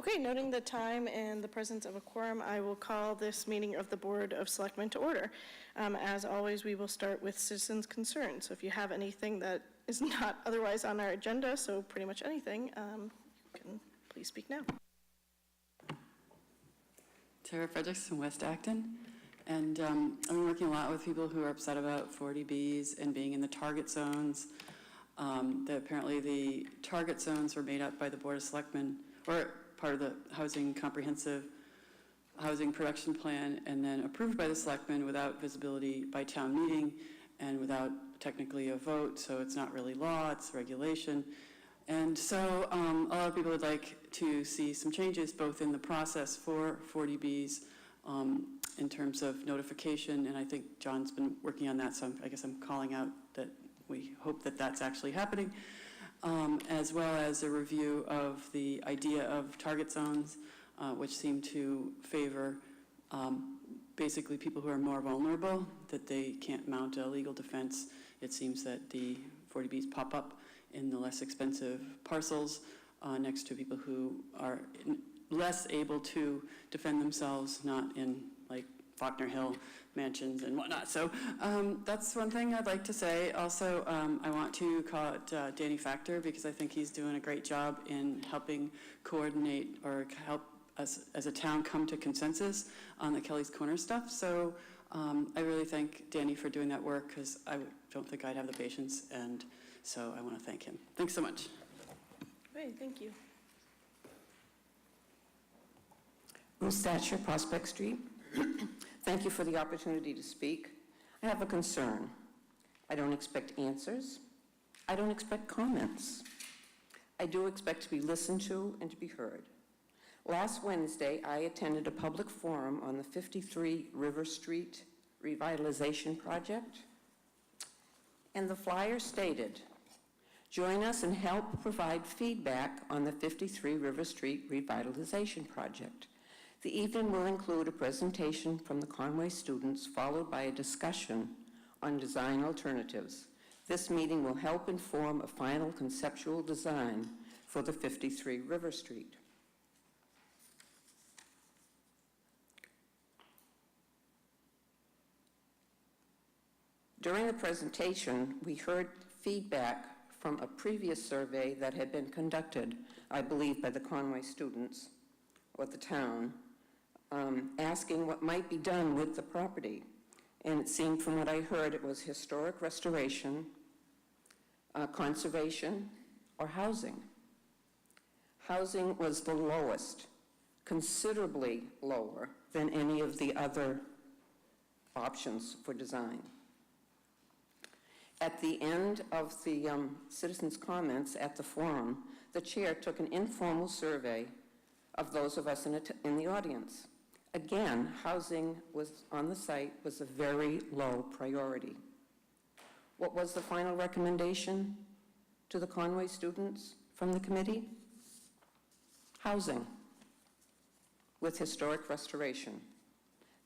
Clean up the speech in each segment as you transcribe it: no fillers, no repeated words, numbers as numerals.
Okay, noting the time and the presence of a quorum, I will call this meeting of the Board of Selectmen to order. As always, we will start with citizens' concerns. So if you have anything that is not otherwise on our agenda, so pretty much anything, you can please speak now. Tara Fredericks from West Acton. And I've been working a lot with people who are upset about 40Bs and being in the target zones. Apparently the target zones were made up by the Board of Selectmen, or part of the comprehensive housing production plan, and then approved by the Selectmen without visibility by town meeting and without technically a vote, so it's not really law, it's regulation. And so a lot of people would like to see some changes both in the process for 40Bs in terms of notification, and I think John's been working on that, so I guess I'm calling out that we hope that that's actually happening, as well as a review of the idea of target zones, which seem to favor basically people who are more vulnerable, that they can't mount a legal defense. It seems that the 40Bs pop up in the less expensive parcels next to people who are less able to defend themselves, not in like Faulkner Hill mansions and whatnot. So that's one thing I'd like to say. Also, I want to call it Danny Factor, because I think he's doing a great job in helping coordinate or help us as a town come to consensus on the Kelly's Corner stuff. So I really thank Danny for doing that work, because I don't think I'd have the patience, and so I want to thank him. Thanks so much. Great, thank you. Ruth Thatcher, Prospect Street. Thank you for the opportunity to speak. I have a concern. I don't expect answers. I don't expect comments. I do expect to be listened to and to be heard. Last Wednesday, I attended a public forum on the 53 River Street revitalization project, and the flyer stated, "Join us and help provide feedback on the 53 River Street revitalization project. The evening will include a presentation from the Conway students, followed by a discussion on design alternatives. This meeting will help inform a final conceptual design for the 53 River Street." During the presentation, we heard feedback from a previous survey that had been conducted, I believe, by the Conway students or the town, asking what might be done with the property. And it seemed from what I heard, it was historic restoration, conservation, or housing. Housing was the lowest, considerably lower than any of the other options for design. At the end of the citizens' comments at the forum, the chair took an informal survey of those of us in the audience. Again, housing was on the site was a very low priority. What was the final recommendation to the Conway students from the committee? Housing with historic restoration.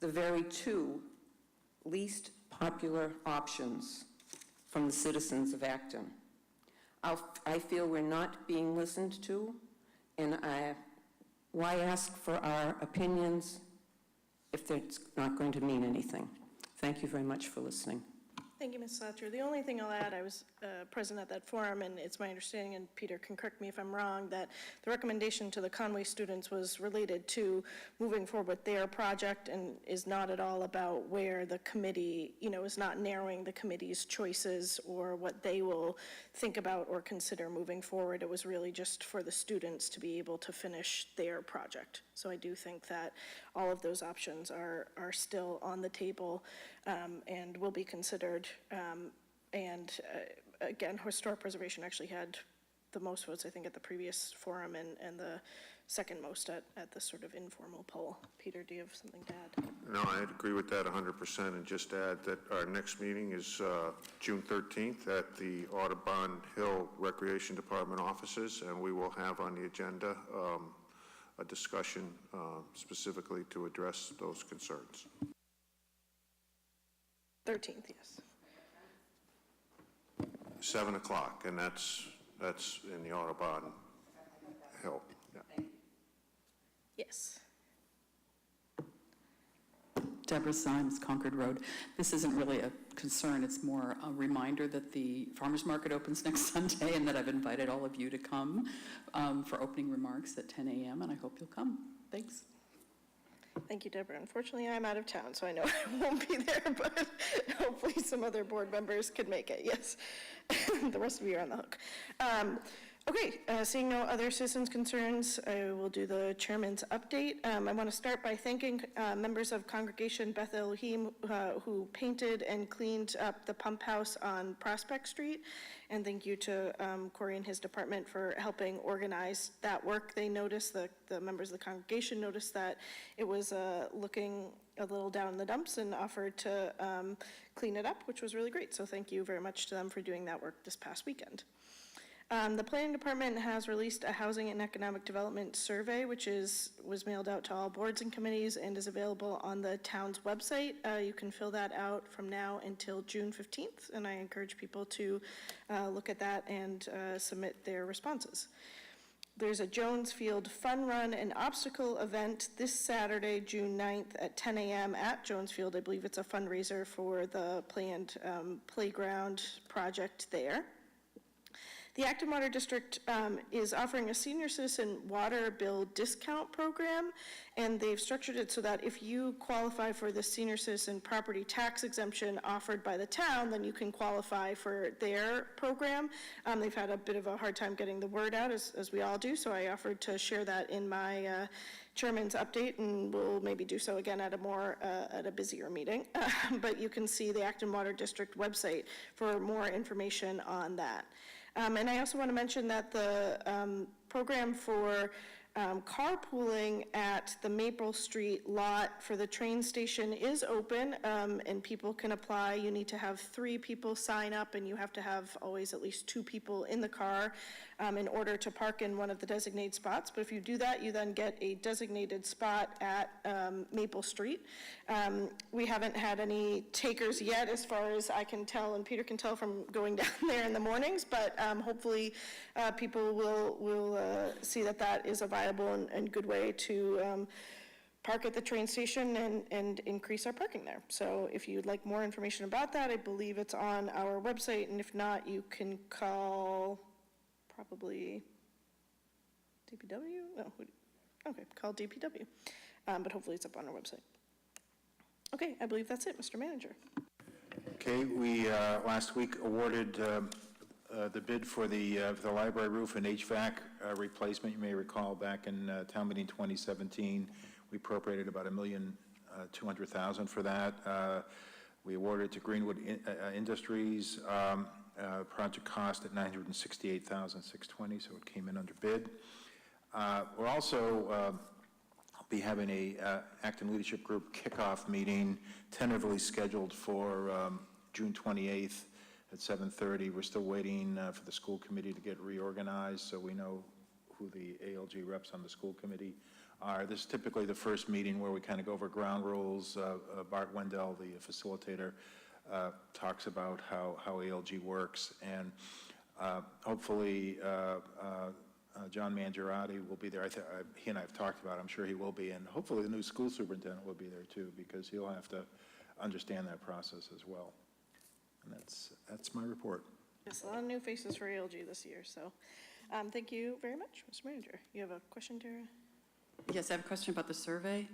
The very two least popular options from the citizens of Acton. I feel we're not being listened to, and why ask for our opinions if it's not going to mean anything? Thank you very much for listening. Thank you, Ms. Thatcher. The only thing I'll add, I was present at that forum, and it's my understanding, and Peter can correct me if I'm wrong, that the recommendation to the Conway students was related to moving forward with their project and is not at all about where the committee, is not narrowing the committee's choices or what they will think about or consider moving forward. It was really just for the students to be able to finish their project. So I do think that all of those options are still on the table and will be considered. Again, historic preservation actually had the most votes, I think, at the previous forum and the second most at the sort of informal poll. Peter, do you have something to add? No, I agree with that 100%, and just add that our next meeting is June 13th at the Audubon Hill Recreation Department offices, and we will have on the agenda a discussion specifically to address those concerns. 13th, yes. 7 o'clock, and that's in the Audubon Hill. Yeah. Yes. Deborah Symes, Concord Road. This isn't really a concern, it's more a reminder that the farmer's market opens next Sunday and that I've invited all of you to come for opening remarks at 10 a.m. and I hope you'll come. Thanks. Thank you, Deborah. Unfortunately, I'm out of town, so I know I won't be there, but hopefully some other board members could make it, yes. The rest of you are on the hook. Okay, seeing no other citizens' concerns, I will do the chairman's update. I want to start by thanking members of Congregation Beth Elohim who painted and cleaned up the pump house on Prospect Street. And thank you to Corey and his department for helping organize that work. They noticed, the members of the congregation noticed that it was looking a little down in the dumps and offered to clean it up, which was really great. So thank you very much to them for doing that work this past weekend. The planning department has released a housing and economic development survey, which was mailed out to all boards and committees and is available on the town's website. You can fill that out from now until June 15th, and I encourage people to look at that and submit their responses. There's a Jones Field Fun Run and Obstacle event this Saturday, June 9th at 10 a.m. at Jones Field. I believe it's a fundraiser for the planned playground project there. The Acton Water District is offering a senior citizen water bill discount program, and they've structured it so that if you qualify for the senior citizen property tax exemption offered by the town, then you can qualify for their program. They've had a bit of a hard time getting the word out, as we all do, so I offered to share that in my chairman's update, and we'll maybe do so again at a busier meeting. But you can see the Acton Water District website for more information on that. And I also want to mention that the program for carpooling at the Maple Street lot for the train station is open, and people can apply. You need to have 3 people sign up, and you have to have always at least 2 people in the car in order to park in one of the designated spots. But if you do that, you then get a designated spot at Maple Street. We haven't had any takers yet, as far as I can tell, and Peter can tell from going down there in the mornings, but hopefully people will see that that is a viable and good way to park at the train station and increase our parking there. So if you'd like more information about that, I believe it's on our website, and if not, you can call probably DPW? No, okay, call DPW, but hopefully it's up on our website. Okay, I believe that's it, Mr. Manager. Okay, we last week awarded the bid for the library roof and HVAC replacement. You may recall back in town meeting 2017, we appropriated about $1,200,000 for that. We awarded it to Greenwood Industries. Project cost at $968,620, so it came in under bid. We're also be having a Acton Leadership Group kickoff meeting tentatively scheduled for June 28th at 7:30. We're still waiting for the school committee to get reorganized, so we know who the ALG reps on the school committee are. This is typically the first meeting where we kind of go over ground rules. Bart Wendell, the facilitator, talks about how ALG works, and hopefully John Mangiarotti will be there. He and I have talked about it. I'm sure he will be, and hopefully the new school superintendent will be there too, because he'll have to understand that process as well. And that's my report. Yes, a lot of new faces for ALG this year, so thank you very much, Mr. Manager. You have a question, Tara? Yes, I have a question about the survey.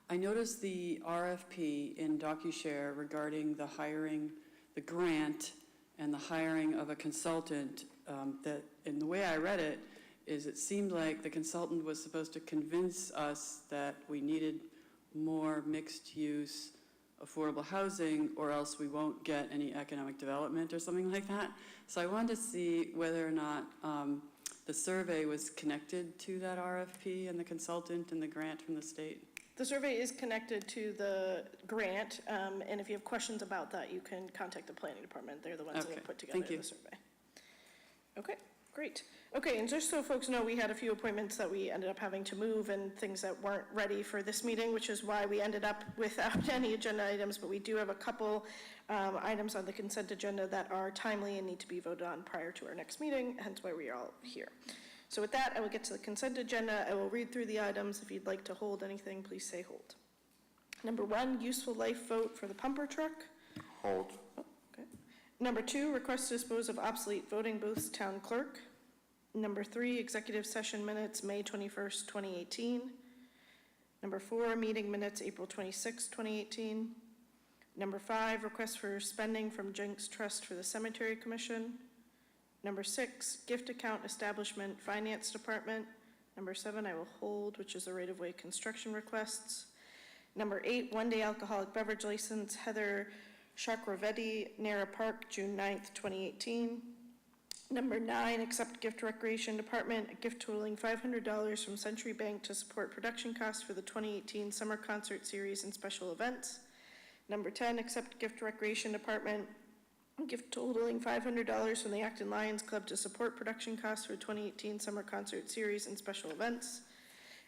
I noticed the RFP in docushare regarding the hiring, the grant, and the hiring of a consultant. That, in the way I read it, is it seemed like the consultant was supposed to convince us that we needed more mixed-use affordable housing, or else we won't get any economic development or something like that. So I wanted to see whether or not the survey was connected to that RFP and the consultant and the grant from the state. The survey is connected to the grant, and if you have questions about that, you can contact the planning department. They're the ones that have put together the survey. Okay, great. Okay, and just so folks know, we had a few appointments that we ended up having to move and things that weren't ready for this meeting, which is why we ended up without any agenda items, but we do have a couple items on the consent agenda that are timely and need to be voted on prior to our next meeting, hence why we are all here. So with that, I will get to the consent agenda. I will read through the items. If you'd like to hold anything, please say hold. Number 1, useful life vote for the pumper truck. Hold. Okay. Number 2, request to dispose of obsolete voting booths, town clerk. Number 3, executive session minutes, May 21st, 2018. Number 4, meeting minutes, April 26, 2018. Number 5, request for spending from Jenks Trust for the Cemetery Commission. Number 6, gift account establishment, Finance Department. Number 7, I will hold, which is the right-of-way construction requests. Number 8, one-day alcoholic beverage license, Heather Chakravetti, Nara Park, June 9th, 2018. Number 9, accept gift recreation department, a gift totaling $500 from Century Bank to support production costs for the 2018 summer concert series and special events. Number 10, accept gift recreation department, a gift totaling $500 from the Acton Lions Club to support production costs for 2018 summer concert series and special events.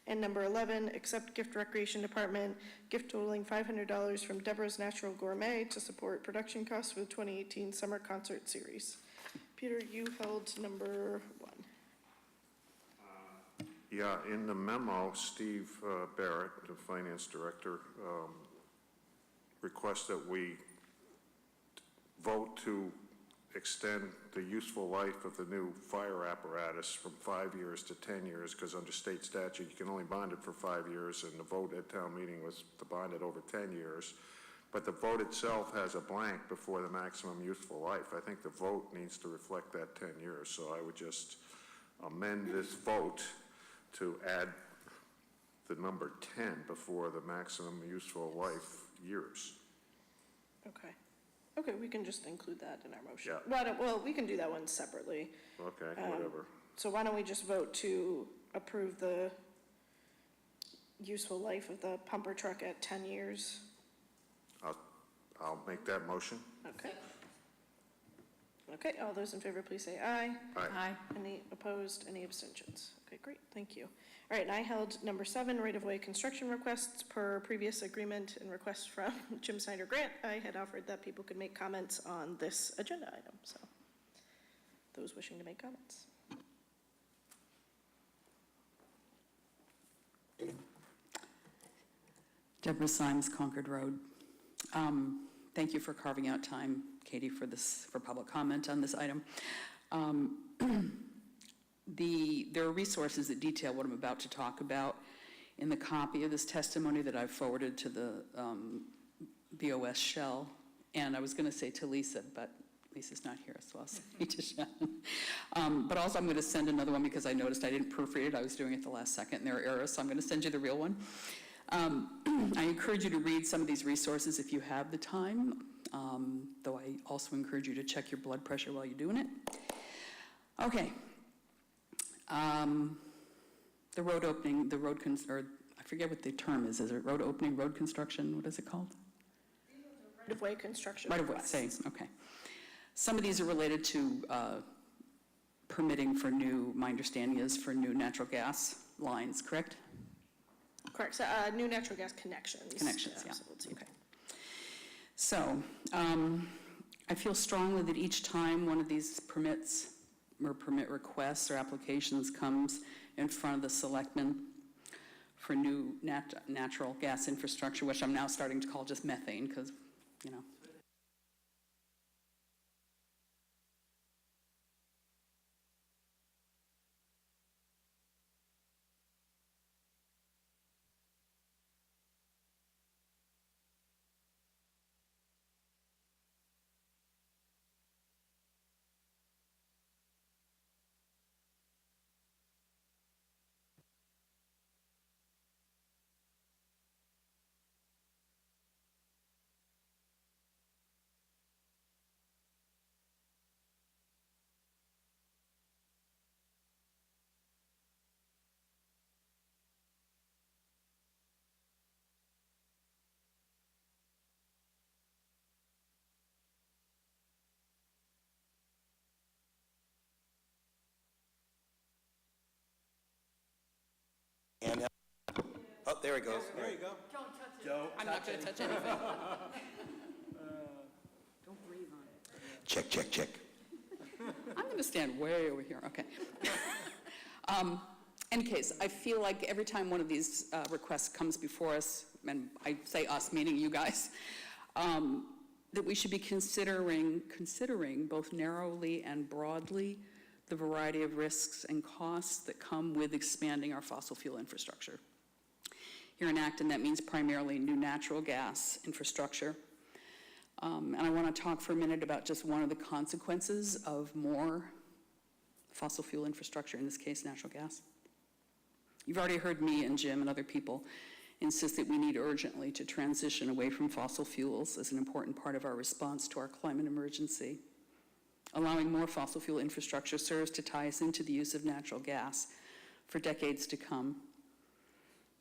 And number 11, accept gift recreation department, gift totaling $500 from Deborah's Natural Gourmet to support production costs for the 2018 summer concert series. Peter, you held number 1. Yeah, in the memo, Steve Barrett, the finance director, requests that we vote to extend the useful life of the new fire apparatus from 5 years to 10 years, because under state statute, you can only bond it for 5 years, and the vote at town meeting was to bond it over 10 years. But the vote itself has a blank before the maximum useful life. I think the vote needs to reflect that 10 years, so I would just amend this vote to add the number 10 before the maximum useful life years. Okay. Okay, we can just include that in our motion. Yeah. Well, we can do that one separately. Okay, whatever. So why don't we just vote to approve the useful life of the pumper truck at 10 years? I'll make that motion. Okay. Okay, all those in favor, please say aye. Aye. Any opposed, any abstentions? Okay, great, thank you. All right, and I held number 7, right-of-way construction requests per previous agreement and request from Jim Snyder Grant. I had offered that people could make comments on this agenda item, so those wishing to make comments. Deborah Symes, Concord Road. Thank you for carving out time, Katie, for public comment on this item. There are resources that detail what I'm about to talk about in the copy of this testimony that I've forwarded to the BOS shell. And I was going to say to Lisa, but Lisa's not here, so I'll say to Shannon. But also I'm going to send another one because I noticed I didn't proofread it. I was doing it the last second and there are errors, so I'm going to send you the real one. I encourage you to read some of these resources if you have the time, though I also encourage you to check your blood pressure while you're doing it. Okay. The road opening, or I forget what the term is. Is it road opening, road construction? What is it called? Right-of-way construction. Right-of-way, okay. Some of these are related to permitting for my understanding is for new natural gas lines, correct? Correct, so new natural gas connections. Connections, yeah. Absolutely. Okay. So, I feel strongly that each time one of these permits or permit requests or applications comes in front of the selectmen for new natural gas infrastructure, which I'm now starting to call just methane because, you know. And, oh, there he goes. There you go. I'm not going to touch anything. Don't breathe on it. Check, check, check. I'm going to stand way over here, okay. Any case, I feel like every time one of these requests comes before us, and I say us, meaning you guys, that we should be considering both narrowly and broadly the variety of risks and costs that come with expanding our fossil fuel infrastructure. Here in Acton, that means primarily new natural gas infrastructure. And I want to talk for a minute about just one of the consequences of more fossil fuel infrastructure, in this case, natural gas. You've already heard me and Jim and other people insist that we need urgently to transition away from fossil fuels as an important part of our response to our climate emergency. Allowing more fossil fuel infrastructure serves to tie us into the use of natural gas for decades to come.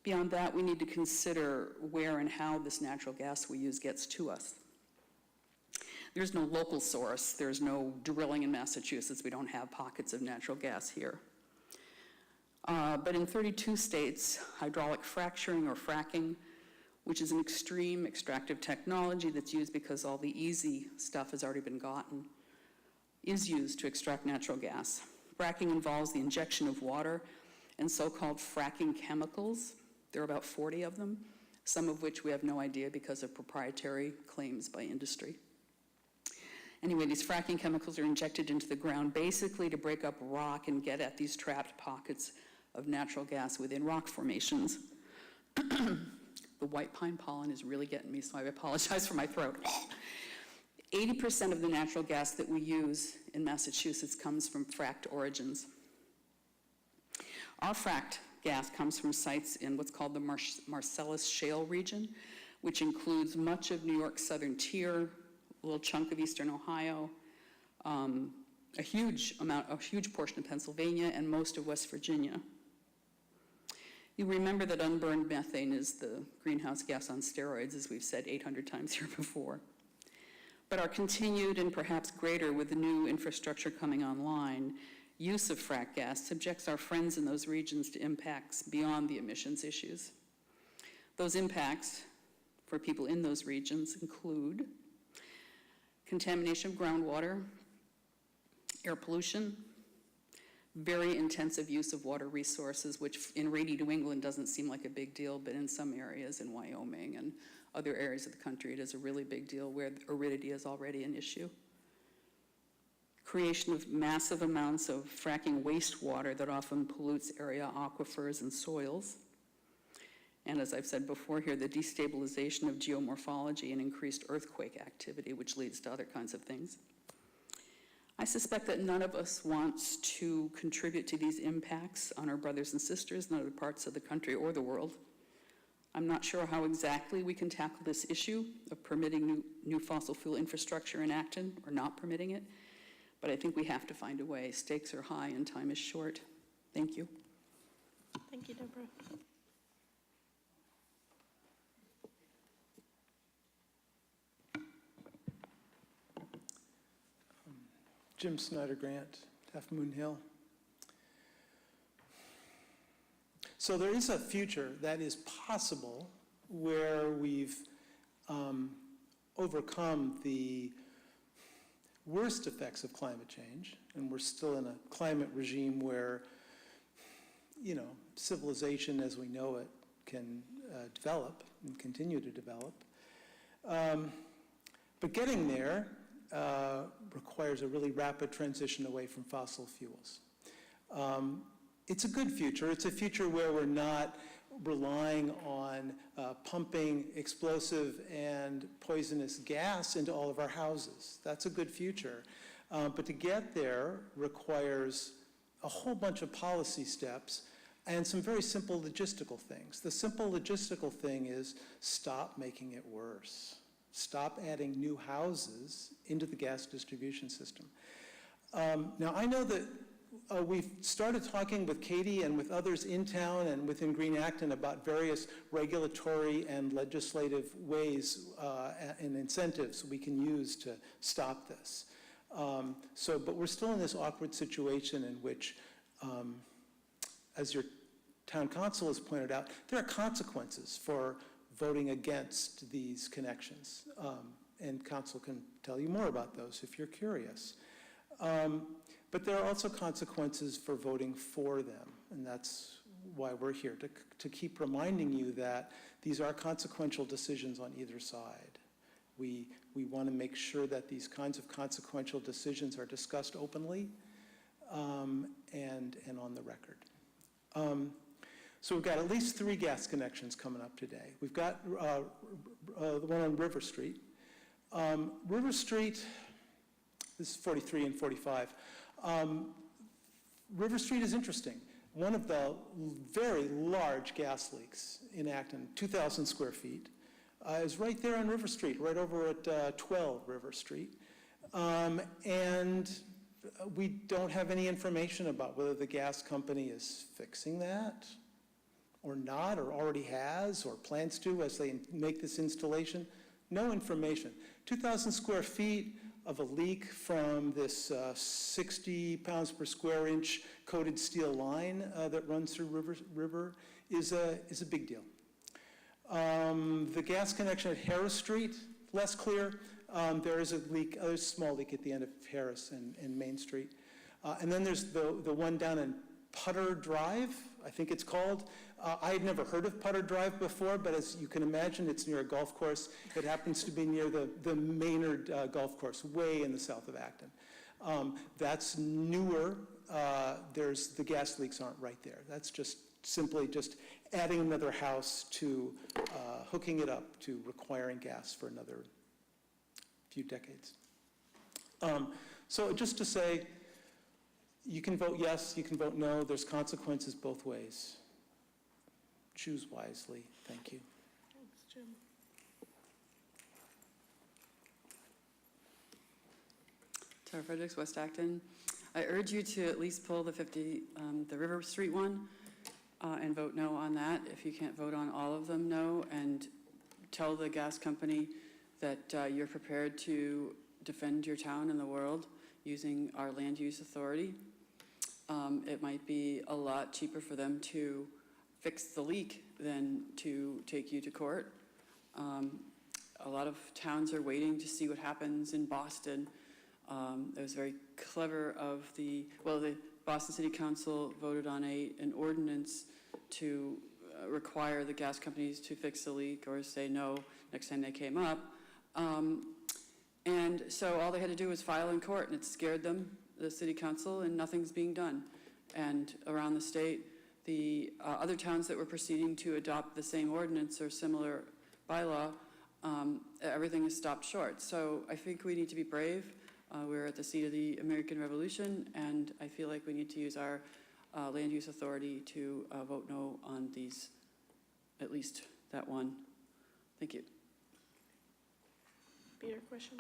Beyond that, we need to consider where and how this natural gas we use gets to us. There's no local source. There's no drilling in Massachusetts. We don't have pockets of natural gas here. But in 32 states, hydraulic fracturing or fracking, which is an extreme extractive technology that's used because all the easy stuff has already been gotten, is used to extract natural gas. Fracking involves the injection of water and so-called fracking chemicals. There are about 40 of them, some of which we have no idea because of proprietary claims by industry. Anyway, these fracking chemicals are injected into the ground basically to break up rock and get at these trapped pockets of natural gas within rock formations. The white pine pollen is really getting me, so I apologize for my throat. 80% of the natural gas that we use in Massachusetts comes from fracked origins. Our fracked gas comes from sites in what's called the Marcellus Shale region, which includes much of New York's southern tier, a little chunk of eastern Ohio, a huge portion of Pennsylvania, and most of West Virginia. You remember that unburned methane is the greenhouse gas on steroids, as we've said 800 times here before. But our continued and perhaps greater with the new infrastructure coming online, use of frack gas subjects our friends in those regions to impacts beyond the emissions issues. Those impacts for people in those regions include contamination of groundwater, air pollution, very intensive use of water resources, which in rainy New England doesn't seem like a big deal, but in some areas in Wyoming and other areas of the country, it is a really big deal where aridity is already an issue. Creation of massive amounts of fracking wastewater that often pollutes area aquifers and soils. And as I've said before here, the destabilization of geomorphology and increased earthquake activity, which leads to other kinds of things. I suspect that none of us wants to contribute to these impacts on our brothers and sisters in other parts of the country or the world. I'm not sure how exactly we can tackle this issue of permitting new fossil fuel infrastructure in Acton or not permitting it, but I think we have to find a way. Stakes are high and time is short. Thank you. Thank you, Deborah. Jim Snyder Grant, Half Moon Hill. So there is a future that is possible where we've overcome the worst effects of climate change, and we're still in a climate regime where, civilization as we know it can develop and continue to develop. But getting there requires a really rapid transition away from fossil fuels. It's a good future. It's a future where we're not relying on pumping explosive and poisonous gas into all of our houses. That's a good future. But to get there requires a whole bunch of policy steps and some very simple logistical things. The simple logistical thing is stop making it worse. Stop adding new houses into the gas distribution system. Now, I know that we've started talking with Katie and with others in town and within Green Acton about various regulatory and legislative ways and incentives we can use to stop this. But we're still in this awkward situation in which, as your town council has pointed out, there are consequences for voting against these connections. And council can tell you more about those if you're curious. But there are also consequences for voting for them. And that's why we're here, to keep reminding you that these are consequential decisions on either side. We want to make sure that these kinds of consequential decisions are discussed openly and on the record. So we've got at least 3 gas connections coming up today. We've got the one on River Street. River Street, this is 43 and 45. River Street is interesting. One of the very large gas leaks in Acton, 2,000 square feet, is right there on River Street, right over at 12 River Street. And we don't have any information about whether the gas company is fixing that or not, or already has, or plans to as they make this installation. No information. 2,000 square feet of a leak from this 60 pounds per square inch coated steel line that runs through River is a big deal. The gas connection at Harris Street, less clear. There is a leak, a small leak at the end of Harris and Main Street. And then there's the one down in Putter Drive, I think it's called. I had never heard of Putter Drive before, but as you can imagine, it's near a golf course. It happens to be near the Maynard Golf Course, way in the south of Acton. That's newer. The gas leaks aren't right there. That's just simply just adding another house to hooking it up to requiring gas for another few decades. So just to say, you can vote yes, you can vote no. There's consequences both ways. Choose wisely. Thank you. Thanks, Jim. Tara Fredericks, West Acton. I urge you to at least pull the River Street one and vote no on that. If you can't vote on all of them, no, and tell the gas company that you're prepared to defend your town and the world using our land use authority. It might be a lot cheaper for them to fix the leak than to take you to court. A lot of towns are waiting to see what happens in Boston. It was very clever of the Boston City Council voted on an ordinance to require the gas companies to fix the leak or say no next time they came up. And so all they had to do was file in court, and it scared them, the city council, and nothing's being done. And around the state, the other towns that were proceeding to adopt the same ordinance or similar bylaw, everything is stopped short. So I think we need to be brave. We're at the seat of the American Revolution, and I feel like we need to use our land use authority to vote no on these, at least that one. Thank you. Peter, question?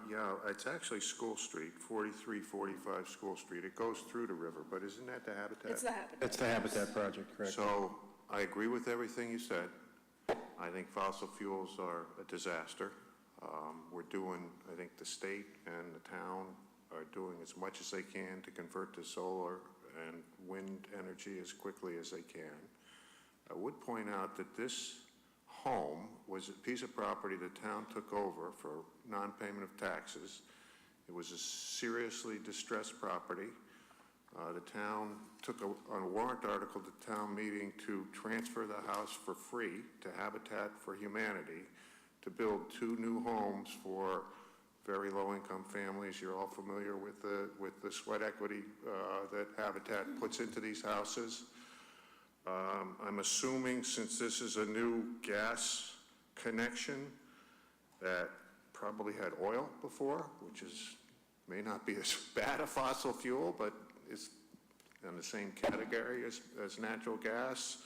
Yeah, it's actually School Street, 4345 School Street. It goes through the river, but isn't that the Habitat? It's the Habitat. That's the Habitat project, correct? So I agree with everything you said. I think fossil fuels are a disaster. We're doing, I think the state and the town are doing as much as they can to convert to solar and wind energy as quickly as they can. I would point out that this home was a piece of property the town took over for non-payment of taxes. It was a seriously distressed property. The town took on a warrant article to town meeting to transfer the house for free to Habitat for Humanity to build 2 new homes for very low-income families. You're all familiar with the sweat equity that Habitat puts into these houses. I'm assuming, since this is a new gas connection, that probably had oil before, which may not be as bad a fossil fuel, but is in the same category as natural gas.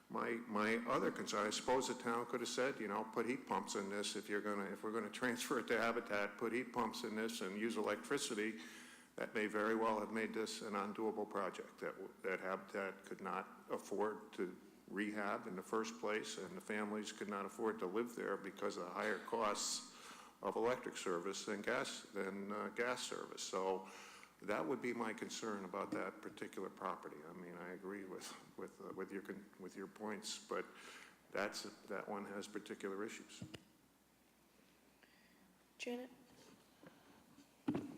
My other concern, I suppose the town could have said, put heat pumps in this if we're gonna transfer it to Habitat, put heat pumps in this and use electricity. That may very well have made this an undoable project that Habitat could not afford to rehab in the first place, and the families could not afford to live there because of the higher costs of electric service than gas service. So that would be my concern about that particular property. I mean, I agree with your points, but that one has particular issues. Janet?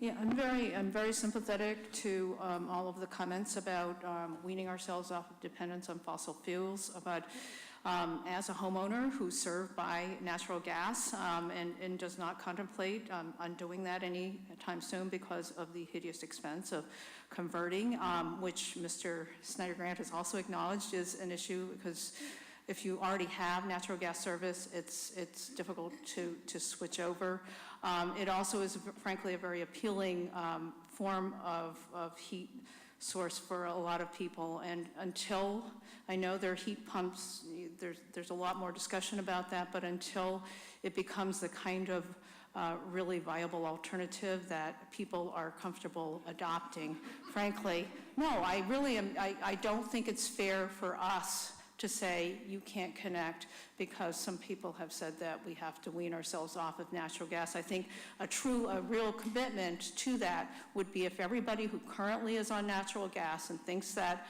Yeah, I'm very sympathetic to all of the comments about weaning ourselves off of dependence on fossil fuels, but as a homeowner who's served by natural gas and does not contemplate on doing that anytime soon because of the hideous expense of converting, which Mr. Snyder-Grant has also acknowledged is an issue, because if you already have natural gas service, it's difficult to switch over. It also is, frankly, a very appealing form of heat source for a lot of people. And until, I know there are heat pumps, there's a lot more discussion about that, but until it becomes the kind of really viable alternative that people are comfortable adopting, frankly, no, I don't think it's fair for us to say you can't connect because some people have said that we have to wean ourselves off of natural gas. I think a real commitment to that would be if everybody who currently is on natural gas and thinks that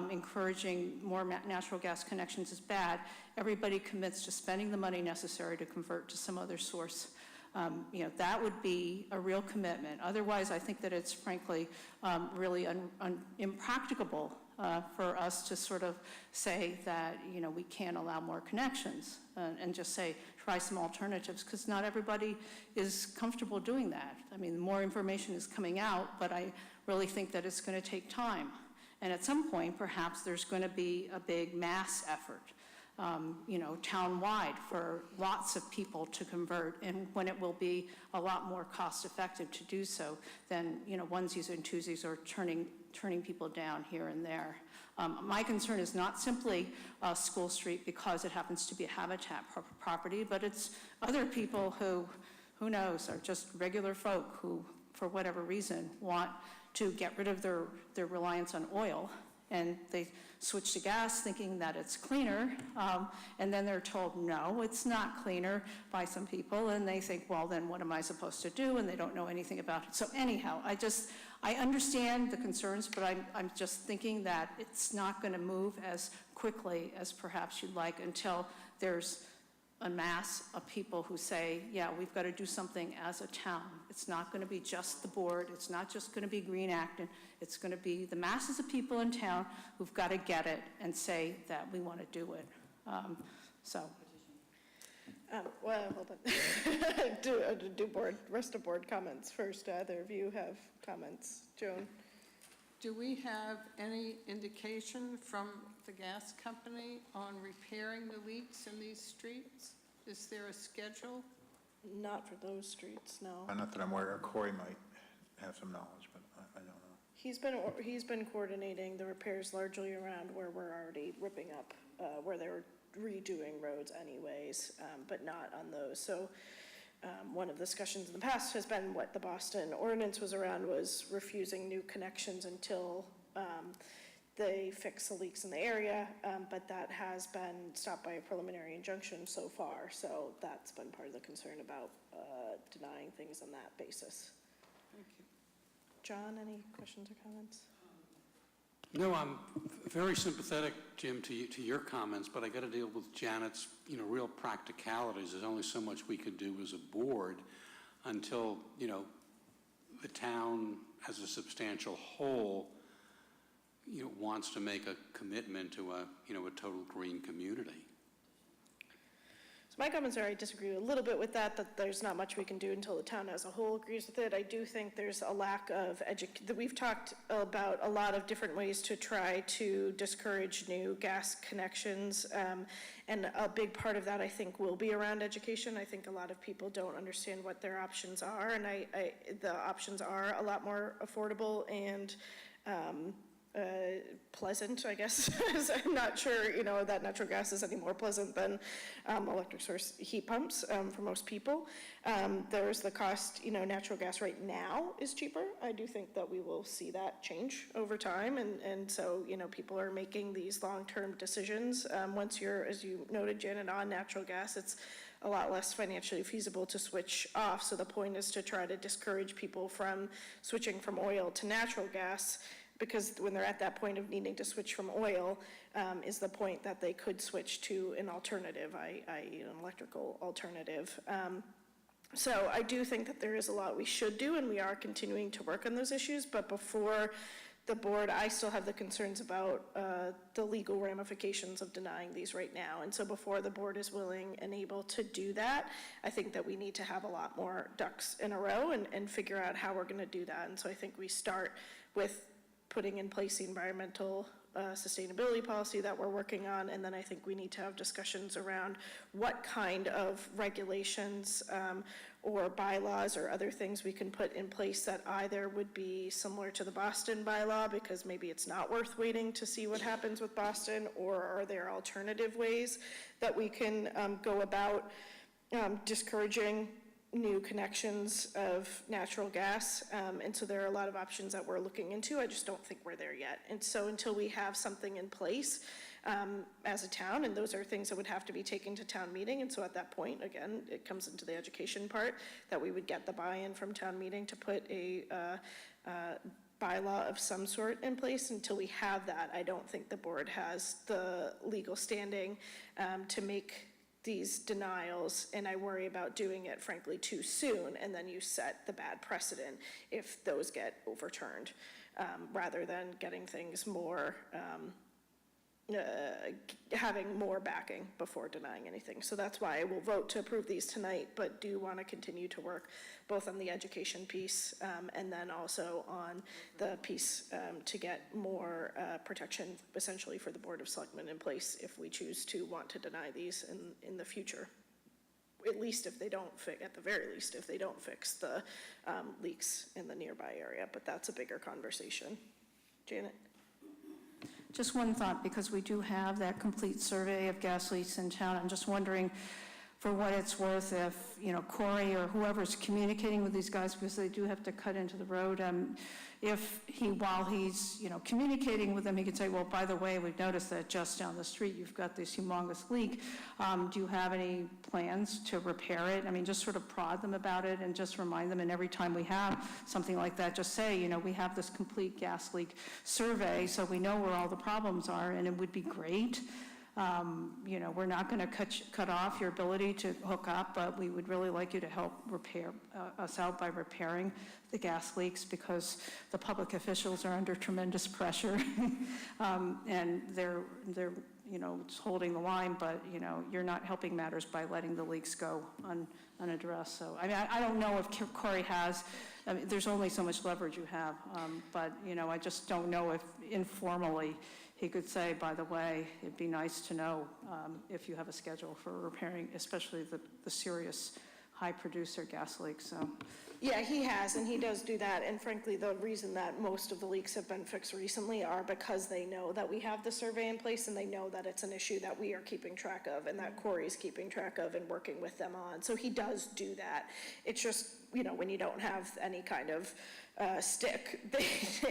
encouraging more natural gas connections is bad, everybody commits to spending the money necessary to convert to some other source. That would be a real commitment. Otherwise, I think that it's frankly really impracticable for us to sort of say that, we can't allow more connections and just say, try some alternatives, because not everybody is comfortable doing that. I mean, more information is coming out, but I really think that it's going to take time. And at some point, perhaps there's going to be a big mass effort, town-wide for lots of people to convert, and when it will be a lot more cost-effective to do so than, onesies and twosies or turning people down here and there. My concern is not simply School Street because it happens to be a Habitat property, but it's other people who knows, are just regular folk who, for whatever reason, want to get rid of their reliance on oil, and they switch to gas thinking that it's cleaner, and then they're told, no, it's not cleaner by some people, and they think, well, then what am I supposed to do? And they don't know anything about it. So anyhow, I understand the concerns, but I'm just thinking that it's not going to move as quickly as perhaps you'd like until there's a mass of people who say, yeah, we've got to do something as a town. It's not going to be just the board. It's not just going to be Green Acton. It's going to be the masses of people in town who've got to get it and say that we want to do it. Well, hold on. do rest of board comments first. Either of you have comments? Joan? Do we have any indication from the gas company on repairing the leaks in these streets? Is there a schedule? Not for those streets, no. Not that I'm aware of. Corey might have some knowledge, but I don't know. He's been coordinating the repairs largely around where we're already ripping up, where they were redoing roads anyways, but not on those. So one of the discussions in the past has been what the Boston ordinance was around was refusing new connections until they fix the leaks in the area, but that has been stopped by a preliminary injunction so far. So that's been part of the concern about denying things on that basis. Thank you. John, any questions or comments? No, I'm very sympathetic, Jim, to your comments, but I got to deal with Janet's, real practicalities. There's only so much we could do as a board until, the town as a substantial whole, wants to make a commitment to a total green community. So my comments are, I disagree a little bit with that there's not much we can do until the town as a whole agrees with it. I do think there's a lack of that we've talked about a lot of different ways to try to discourage new gas connections, and a big part of that I think will be around education. I think a lot of people don't understand what their options are, and the options are a lot more affordable and pleasant, I guess. I'm not sure, that natural gas is any more pleasant than electric source heat pumps for most people. There's the cost, natural gas right now is cheaper. I do think that we will see that change over time. And so, people are making these long-term decisions. Once you're, as you noted, Janet, on natural gas, it's a lot less financially feasible to switch off. So the point is to try to discourage people from switching from oil to natural gas, because when they're at that point of needing to switch from oil, is the point that they could switch to an alternative, i.e. an electrical alternative. So I do think that there is a lot we should do, and we are continuing to work on those issues, but before the board, I still have the concerns about the legal ramifications of denying these right now. And so before the board is willing and able to do that, I think that we need to have a lot more ducks in a row and figure out how we're going to do that. And so I think we start with putting in place the environmental sustainability policy that we're working on, and then I think we need to have discussions around what kind of regulations or bylaws or other things we can put in place that either would be similar to the Boston bylaw, because maybe it's not worth waiting to see what happens with Boston, or are there alternative ways that we can go about discouraging new connections of natural gas, and so there are a lot of options that we're looking into. I just don't think we're there yet. And so until we have something in place as a town, and those are things that would have to be taken to town meeting, and so at that point, again, it comes into the education part, that we would get the buy-in from town meeting to put a bylaw of some sort in place. Until we have that, I don't think the board has the legal standing to make these denials, and I worry about doing it, frankly, too soon, and then you set the bad precedent if those get overturned, rather than getting things more, having more backing before denying anything. So that's why I will vote to approve these tonight, but do want to continue to work both on the education piece and then also on the piece to get more protection essentially for the Board of Selectmen in place if we choose to want to deny these in the future. At least if they don't at the very least, if they don't fix the leaks in the nearby area, but that's a bigger conversation. Janet? Just one thought, because we do have that complete survey of gas leaks in town. I'm just wondering, for what it's worth, if, Corey or whoever's communicating with these guys, because they do have to cut into the road, if while he's, communicating with them, he could say, well, by the way, we've noticed that just down the street, you've got this humongous leak. Do you have any plans to repair it? I mean, just sort of prod them about it and just remind them, and every time we have something like that, just say, we have this complete gas leak survey, so we know where all the problems are, and it would be great. We're not going to cut off your ability to hook up, but we would really like you to help repair us out by repairing the gas leaks, because the public officials are under tremendous pressure, and they're just holding the line, but you're not helping matters by letting the leaks go unaddressed. So I mean, I don't know if Corey has. I mean, there's only so much leverage you have, but I just don't know if informally he could say, by the way, it'd be nice to know if you have a schedule for repairing, especially the serious high producer gas leaks. So. Yeah, he has, and he does do that, and frankly, the reason that most of the leaks have been fixed recently are because they know that we have the survey in place, and they know that it's an issue that we are keeping track of, and that Corey's keeping track of and working with them on. So he does do that. It's just, when you don't have any kind of stick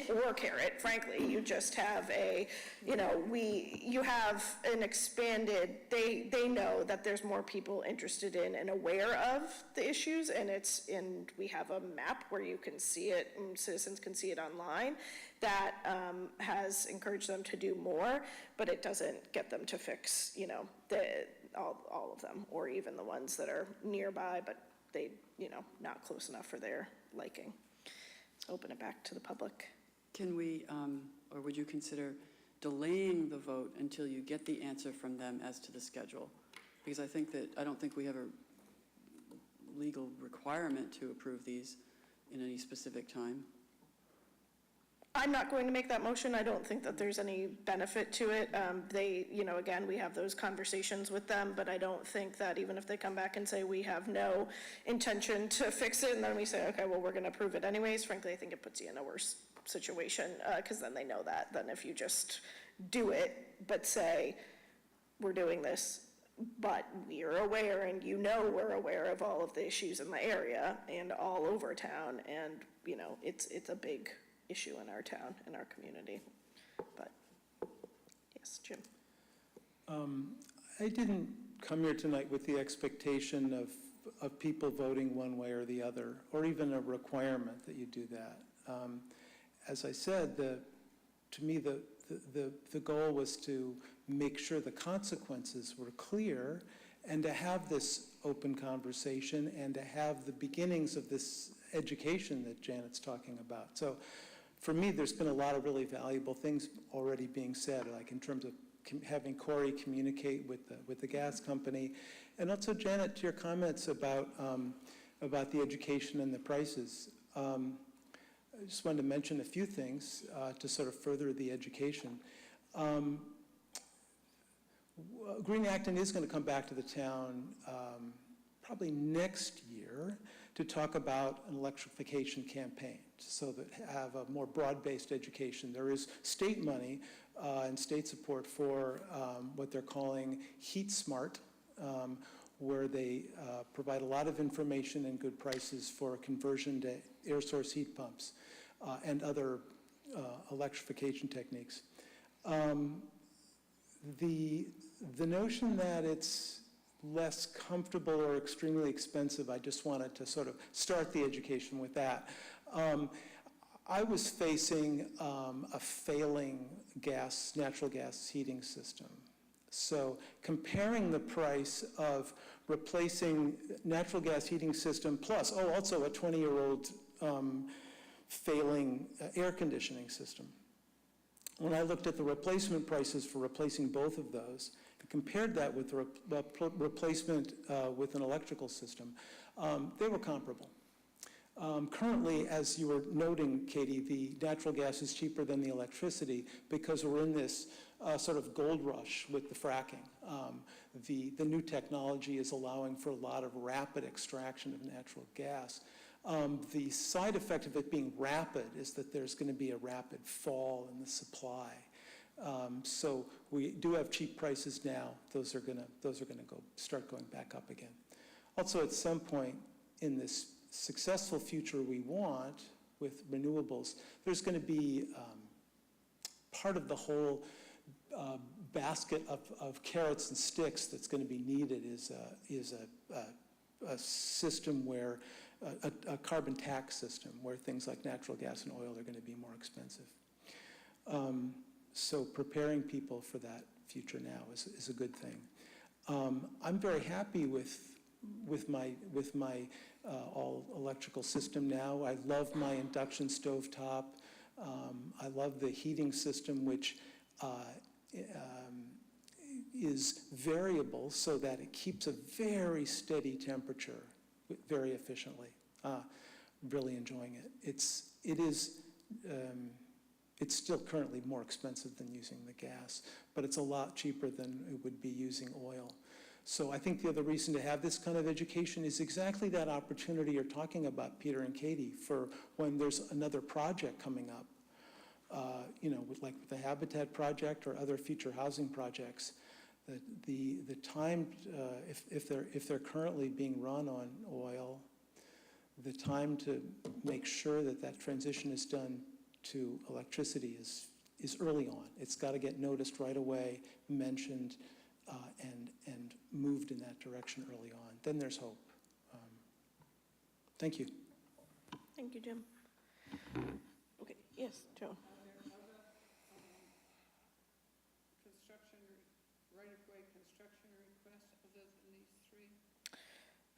or carrot, frankly, you just have you have an expanded, they know that there's more people interested in and aware of the issues, and we have a map where you can see it, and citizens can see it online, that has encouraged them to do more, but it doesn't get them to fix, all of them, or even the ones that are nearby, but they, not close enough for their liking. Open it back to the public. Can we, or would you consider delaying the vote until you get the answer from them as to the schedule? Because I don't think we have a legal requirement to approve these in any specific time. I'm not going to make that motion. I don't think that there's any benefit to it. Again, we have those conversations with them, but I don't think that even if they come back and say we have no intention to fix it, and then we say, okay, well, we're going to approve it anyways, frankly, I think it puts you in a worse situation, because then they know that, than if you just do it, but say, we're doing this, but we're aware, and we're aware of all of the issues in the area and all over town, and, it's a big issue in our town, in our community. But yes, Jim. I didn't come here tonight with the expectation of people voting one way or the other, or even a requirement that you do that. As I said, to me, the goal was to make sure the consequences were clear and to have this open conversation and to have the beginnings of this education that Janet's talking about. So for me, there's been a lot of really valuable things already being said, like in terms of having Corey communicate with the gas company. And also, Janet, to your comments about the education and the prices. I just wanted to mention a few things to sort of further the education. Green Acton is going to come back to the town probably next year to talk about an electrification campaign, so that have a more broad-based education. There is state money and state support for what they're calling Heat Smart, where they provide a lot of information and good prices for conversion to air source heat pumps and other electrification techniques. The notion that it's less comfortable or extremely expensive, I just wanted to sort of start the education with that. I was facing a failing natural gas heating system. So comparing the price of replacing natural gas heating system plus, also a 20-year-old failing air conditioning system. When I looked at the replacement prices for replacing both of those, and compared that with the replacement with an electrical system, they were comparable. Currently, as you were noting, Katie, the natural gas is cheaper than the electricity because we're in this sort of gold rush with the fracking. The new technology is allowing for a lot of rapid extraction of natural gas. The side effect of it being rapid is that there's going to be a rapid fall in the supply. So we do have cheap prices now. Those are going to start going back up again. Also, at some point in this successful future we want with renewables, there's going to be part of the whole basket of carrots and sticks that's going to be needed is a system where a carbon tax system where things like natural gas and oil are going to be more expensive. So preparing people for that future now is a good thing. I'm very happy with my all electrical system now. I love my induction stovetop. I love the heating system, which is variable so that it keeps a very steady temperature very efficiently. Really enjoying it. It's still currently more expensive than using the gas, but it's a lot cheaper than it would be using oil. So I think the other reason to have this kind of education is exactly that opportunity you're talking about, Peter and Katie, for when there's another project coming up, like the Habitat Project or other future housing projects. The time, if they're currently being run on oil, the time to make sure that transition is done to electricity is early on. It's got to get noticed right away, mentioned, and moved in that direction early on. Then there's hope. Thank you. Thank you, Jim. Okay, yes, Joe. Right-of-way construction requests other than these three?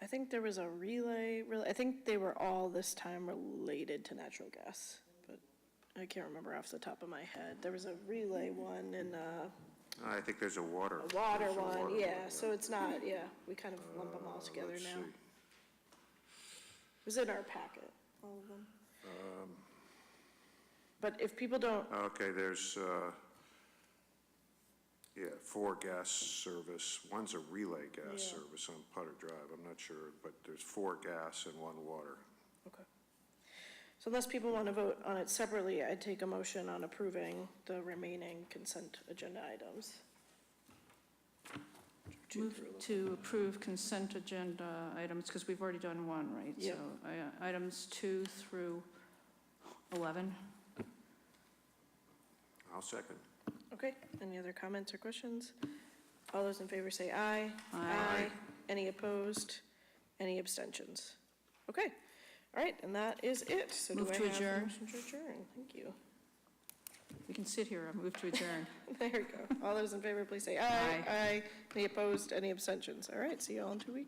I think there was a relay, I think they were all this time related to natural gas, but I can't remember off the top of my head. There was a relay one and I think there's a water. a water there's a one, water yeah, so it's not, we kind of lump them all together let's now. see. It was in our packet, all of them. But if people don't, Okay, there's, 4 gas service. One's a relay gas Yeah. service on Putter Drive. I'm not sure, but there's 4 gas and 1 water. okay. So unless people want to vote on it separately, I'd take a motion on approving the remaining consent agenda items. Move to approve consent agenda items, because we've already done one, right? Yep. So items 2 through 11. I'll second. Okay, any other comments or questions? All those in favor say aye. Aye. Any opposed? Any abstentions? Okay, all right, and that is it. So do Move I to have a adjourn. motion to adjourn? Thank you. We can sit here. I move to adjourn. There you go. All those in favor, please say aye. Aye. Aye. Any opposed? Any abstentions? All right, see you all in 2 weeks.